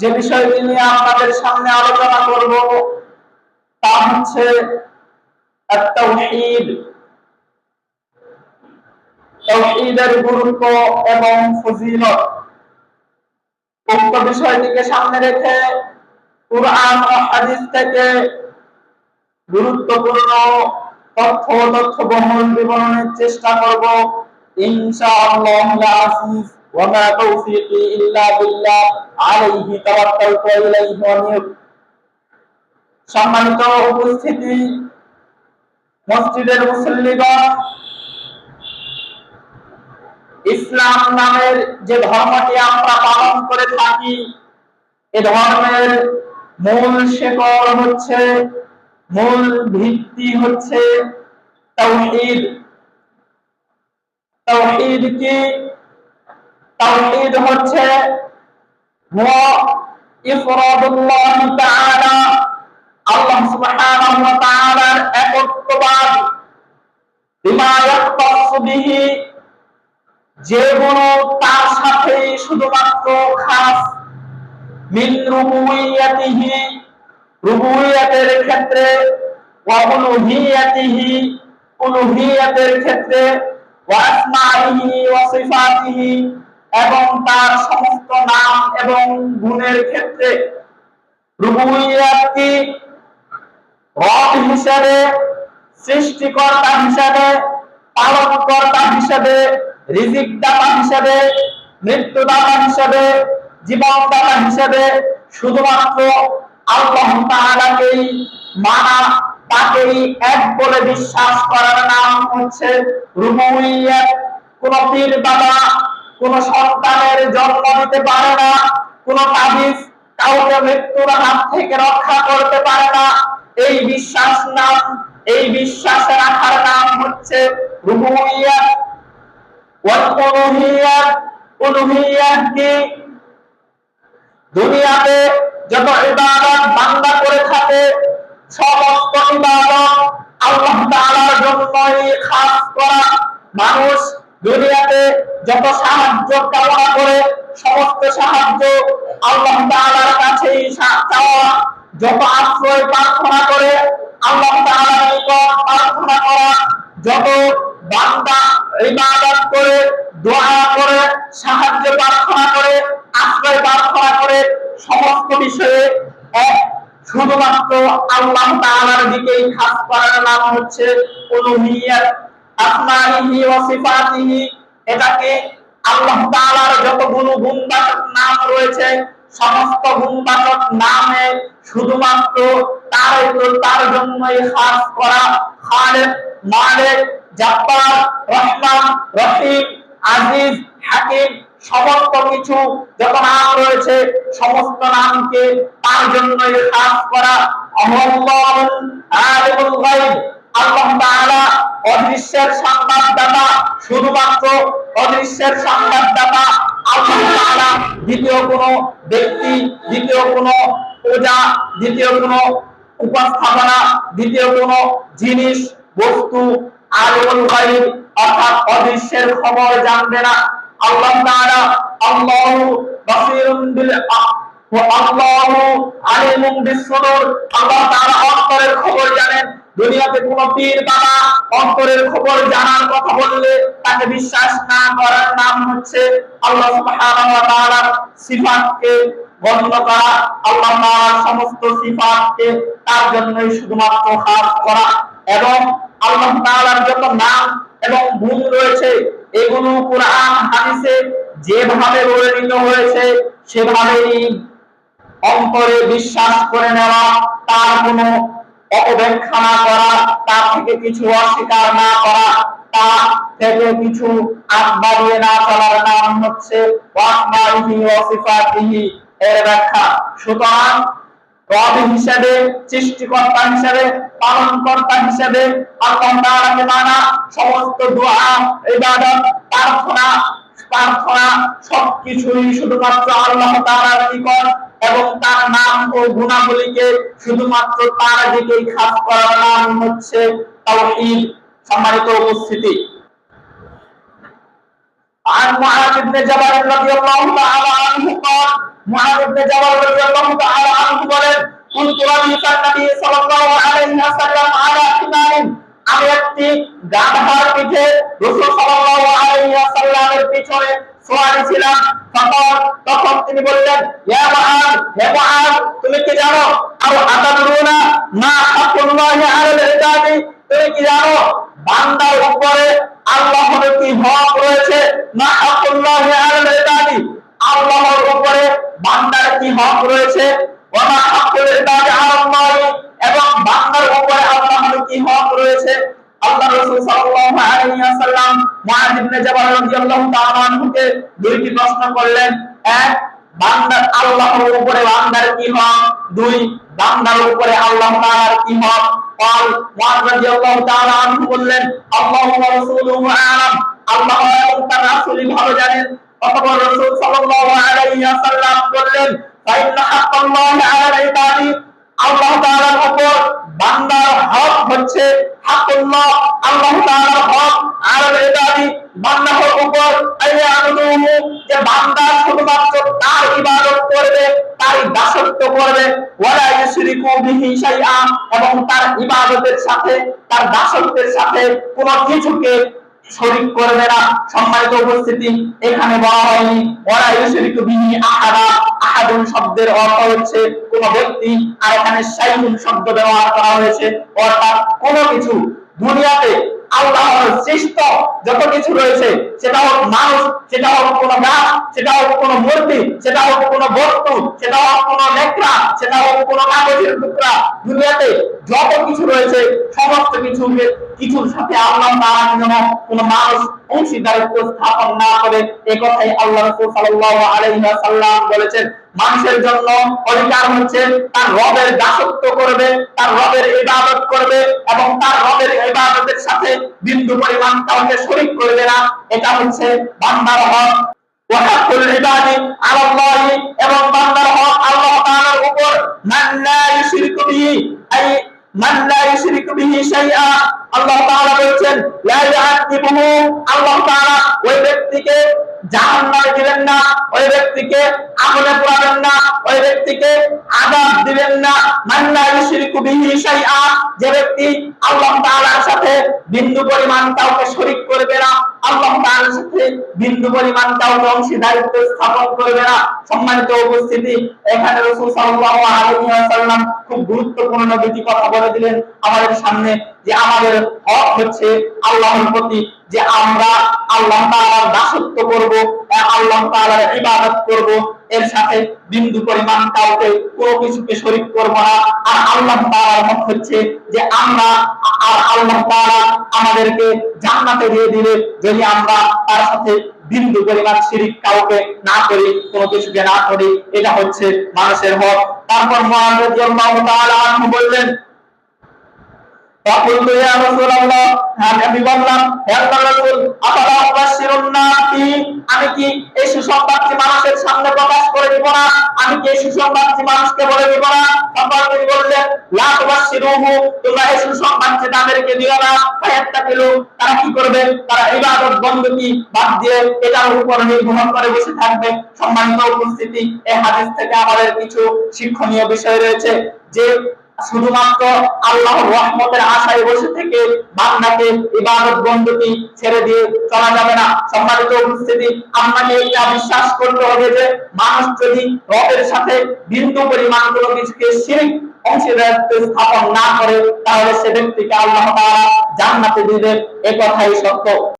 যে বিষয়টি নিয়ে আপনাদের সামনে আলোচনা করব তা হচ্ছে আত-তাওহীদ। তাওহীদের গুরুত্ব এবং ফজিলত। উক্ত বিষয়টিকে সামনে রেখে কুরআন ও হাদিস থেকে গুরুত্বপূর্ণ তথ্যবহুল বিবরণের চেষ্টা করব ইনশাআল্লাহুল আজিজ। ওয়া মা তাওফীকি ইল্লা বিল্লাহ আলাইহি তাওয়াক্কালতু ওয়া ইলাইহি উনীব। সম্মানিত উপস্থিতি, মসজিদের মুসল্লিগণ, ইসলাম নামের যে ধর্মটি আমরা পালন করে থাকি, এ ধর্মের মূল শিকড় হচ্ছে, মূল ভিত্তি হচ্ছে তাওহীদ। তাওহীদ কি? তাওহীদ হচ্ছে হুয়া ইফরাদুল্লাহ তাআলা, আল্লাহ সুবহানাহু ওয়া তাআলার একত্ববাদ, বিমা ইয়াখতাসু বিহি, যেগুলো তার সাথে শুধুমাত্র খাস, মিন রুবুবিয়াতিহি, রুবুবিয়াতের ক্ষেত্রে, ওয়া উলুহিয়াতিহি, উলুহিয়াতের ক্ষেত্রে, ওয়া আসমাইহি ওয়া সিফাতিহি, এবং তার সমস্ত নাম এবং গুণের ক্ষেত্রে। রুবুবিয়াত কি? রব হিসেবে, সৃষ্টিকর্তা হিসেবে, পালনকর্তা হিসেবে, রিজিকদাতা হিসেবে, মৃত্যুদাতা হিসেবে, জীবনদাতা হিসেবে শুধুমাত্র আল্লাহ তাআলাকেই মানা, তাকেই এক বলে বিশ্বাস করার নাম হচ্ছে রুবুবিয়্যাত। কোন পীর বাবা কোন সন্তানের জন্ম দিতে পারে না, কোন তাবিজ কাউকে মৃত্যুর হাত থেকে রক্ষা করতে পারে না। এই বিশ্বাসে রাখার নাম হচ্ছে রুবুবিয়্যাত। ওয়াল উলুহিয়্যাত, উলুহিয়্যাত কি? দুনিয়াতে যত ইবাদত বান্দা করে থাকে, সমস্ত ইবাদত আল্লাহ তাআলার জন্যই খাস করা। মানুষ দুনিয়াতে যত সাহায্য কামনা করে, সমস্ত সাহায্য আল্লাহ তাআলার কাছেই চাওয়া। যত আশ্রয় প্রার্থনা করে, আল্লাহ তাআলার নিকট প্রার্থনা করা। যত বান্দা ইবাদত করে, দোয়া করে, সাহায্য প্রার্থনা করে, আশ্রয় প্রার্থনা করে, সমস্ত বিষয়ে শুধুমাত্র আল্লাহ তাআলার দিকেই খাস করার নাম হচ্ছে উলুহিয়্যাত। আসমাইহি ওয়া সিফাতিহি, এটাকে আল্লাহ তাআলার যত গুণবাচক নাম রয়েছে, সমস্ত গুণবাচক নামে শুধুমাত্র তার জন্যই খাস করা। খালেক, মালিক, জব্বার, রহমান, রহিম, আজিজ, হাকিম, সমস্ত কিছু যত নাম রয়েছে, সমস্ত নামকে তার জন্যই খাস করা। আল্লাহুল আলিমুল গায়ব, আল্লাহ তাআলা অদৃশ্যের সংবাদদাতা, শুধুমাত্র অদৃশ্যের সংবাদদাতা আল্লাহ তাআলা। দ্বিতীয় কোনো ব্যক্তি, দ্বিতীয় কোনো পূজা, দ্বিতীয় কোনো উপস্থাপনা, দ্বিতীয় কোনো জিনিস, বস্তু আলিমুল গায়ব অর্থাৎ অদৃশ্যের খবর জানবে না। আল্লাহ তাআলা আল্লাহু বাসীরুন বিল আল্লাহু আলিমুন বিস-সুদূর, আল্লাহ তাআলা অন্তরের খবর জানেন। দুনিয়াতে কোন পীর বাবা অন্তরের খবর জানার কথা বললে তাকে বিশ্বাস না করার নাম হচ্ছে আল্লাহ সুবহানাহু ওয়া তাআলার সিফাতকে গণ্য করা, আল্লাহ তাআলার সমস্ত সিফাতকে তার জন্যই শুধুমাত্র খাস করা। এবং আল্লাহ তাআলার যত নাম এবং গুণ রয়েছে, এগুলো কুরআন হাদিসে যেভাবে বর্ণিত হয়েছে সেভাবেই অন্তরে বিশ্বাস করে নেওয়া, তার কোনো অপব্যাখ্যা না করা, তার থেকে কিছু অস্বীকার না করা, তা থেকে কিছু বাড়িয়ে না চলার নাম হচ্ছে আসমাইহি ওয়া সিফাতিহি এর ব্যাখ্যা। সুতরাং রব হিসেবে, সৃষ্টিকর্তা হিসেবে, পালনকর্তা হিসেবে আল্লাহ তাআলাকে মানা, সমস্ত দোয়া, ইবাদত, প্রার্থনা সবকিছুই শুধুমাত্র আল্লাহ তাআলার নিকট এবং তার নাম ও গুণাবলীকে শুধুমাত্র তার দিকেই খাস করার নাম হচ্ছে তাওহীদ। সম্মানিত উপস্থিতি, عن معاذ بن جبل رضي الله تعالى عنه قال মুআয ইবনে জাবাল রাদিয়াল্লাহু তাআলা আনহু বলেন কুনতু রাদিফান নবী সাল্লাল্লাহু আলাইহি ওয়াসাল্লাম আলা হিমারিন, আমি একটি গাধার পিঠে রাসূল সাল্লাল্লাহু আলাইহি ওয়াসাল্লামের পিছনে সওয়ারি ছিলাম। তখন তিনি বললেন, ইয়া মুআয, হে মুআয, তুমি কি জানো আও আতাদরুনা মা হাক্কুল্লাহি আলাল ইবাদি, তুমি কি জানো বান্দার উপরে আল্লাহর কি হক রয়েছে? মা হাক্কুল্লাহি আলাল ইবাদি, আল্লাহর উপরে বান্দার কি হক রয়েছে? ওয়া মা হাক্কুল ইবাদি আলাল্লাহি, এবং বান্দার উপরে আল্লাহর কি হক রয়েছে? আল্লাহ রাসূল সাল্লাল্লাহু আলাইহি ওয়াসাল্লাম মুআয ইবনে জাবাল রাদিয়াল্লাহু তাআলা আনহুকে দুইটি প্রশ্ন করলেন। এক, বান্দার আল্লাহর উপরে বান্দার কি হক? দুই, বান্দার উপরে আল্লাহ তাআলার কি হক? মুআয রাদিয়াল্লাহু তাআলা আনহু বললেন, আল্লাহু ওয়া রাসূলুহু আ'লাম, আল্লাহ এবং তার রাসূলই ভালো জানেন। অতঃপর রাসূল সাল্লাল্লাহু আলাইহি ওয়াসাল্লাম বললেন, ফাইন্না হাক্কাল্লাহি আলাল ইবাদি, আল্লাহ তাআলার উপর বান্দার হক হচ্ছে হাক্কুল্লাহ, আল্লাহ তাআলার হক আলাল ইবাদি, বান্দার উপর আইয়াবুদুহু, যে বান্দা শুধুমাত্র তার ইবাদত করবে, তার দাসত্ব করবে, ওয়ালা ইউশরিকু বিহি শাইআ, এবং তার ইবাদতের সাথে, তার দাসত্বের সাথে কোনো কিছুকে শরীক করবে না। সম্মানিত উপস্থিতি, এখানে বলা হয়নি ওয়ালা ইউশরিকু বিহি আহাদা, আহাদুন শব্দের অর্থ হচ্ছে কোন ব্যক্তি, আর এখানে শাইউন শব্দ ব্যবহার করা হয়েছে, অর্থাৎ কোনো কিছু। দুনিয়াতে আল্লাহর সৃষ্ট যত কিছু রয়েছে, সেটা হোক মানুষ, সেটা হোক কোনো গাছ, সেটা হোক কোনো মূর্তি, সেটা হোক কোনো বস্তু, সেটা হোক কোনো লেখা, সেটা হোক কোনো কাগজের টুকরা, দুনিয়াতে যত কিছু রয়েছে সমস্ত কিছুর সাথে আল্লাহ তাআলা যেন কোনো মানুষ অংশীদারিত্ব স্থাপন না করে, এই কথাই আল্লাহ রাসূল সাল্লাল্লাহু আলাইহি ওয়াসাল্লাম বলেছেন। মানুষের জন্য অধিকার হচ্ছে তার রবের দাসত্ব করবে, তার রবের ইবাদত করবে, এবং তার রবের ইবাদতের সাথে বিন্দু পরিমাণ কাউকে শরীক করবে না। এটা হচ্ছে বান্দার হক। ওয়া হাক্কুল ইবাদি আলাল্লাহি, এবং বান্দার হক আল্লাহ তাআলার উপর। মান লা ইউশরিকু বিহি, আই মান লা ইউশরিকু বিহি শাইআ, আল্লাহ তাআলা বলেছেন লা ইয়াযিবুহু, আল্লাহ তাআলা ওই ব্যক্তিকে জাহান্নামে দিবেন না, ওই ব্যক্তিকে আগুনে পোড়াবেন না, ওই ব্যক্তিকে আযাব দিবেন না। মান লা ইউশরিকু বিহি শাইআ, যে ব্যক্তি আল্লাহ তাআলার সাথে বিন্দু পরিমাণ কাউকে শরীক করবে না, আল্লাহ তাআলার সাথে বিন্দু পরিমাণ কাউকে অংশীদারিত্ব স্থাপন করবে না। সম্মানিত উপস্থিতি, এখানে রাসূল সাল্লাল্লাহু আলাইহি ওয়াসাল্লাম খুব গুরুত্বপূর্ণ দুটি কথা বলে দিলেন আমাদের সামনে, যে আমাদের হক হচ্ছে আল্লাহর প্রতি, যে আমরা আল্লাহ তাআলার দাসত্ব করব, আল্লাহ তাআলার ইবাদত করব, এর সাথে বিন্দু পরিমাণ কাউকে কোনো কিছুকে শরীক করব না। আর আল্লাহ তাআলার হক হচ্ছে যে আমরা, আর আল্লাহ তাআলা আমাদেরকে জান্নাতে দিয়ে দিবে যদি আমরা তার সাথে বিন্দু পরিমাণ শিরক কাউকে না করি, কোনো কিছুকে না করি। এটা হচ্ছে মানুষের হক। তারপর মুআয রাদিয়াল্লাহু তাআলা আনহু বললেন, ফাকুলতু ইয়া রাসূলুল্লাহ, আমি বললাম হে আল্লাহর রাসূল, আফালা উবাশশিরুন নাসি, আমি কি এই সুসংবাদটি মানুষের সামনে প্রকাশ করে দিব না? আমি কি এই সুসংবাদটি মানুষকে বলে দিব না? তখন তিনি বললেন, লা তুবাশশিরুহু, তোমরা এই সুসংবাদটি তাদেরকে দিও না। ফায়াত্তাকিলু, তারা কি করবে? তারা ইবাদত বندگی বাদ দিয়ে এটার উপর নির্ভর করে বসে থাকবে। সম্মানিত উপস্থিতি, এই হাদিস থেকে আমাদের কিছু শিক্ষণীয় বিষয় রয়েছে, যে শুধুমাত্র আল্লাহর রহমতের আশায় বসে থেকে বান্দাকে ইবাদত বندگی ছেড়ে দিয়ে চলা যাবে না। সম্মানিত উপস্থিতি, আপনাকে এটা বিশ্বাস করতে হবে যে মানুষ যদি রবের সাথে বিন্দু পরিমাণ কোনো কিছুকে শিরক অংশীদারিত্ব স্থাপন না করে, তাহলে সে ব্যক্তিকে আল্লাহ তাআলা জান্নাতে দিবেন। এই কথাই সত্য।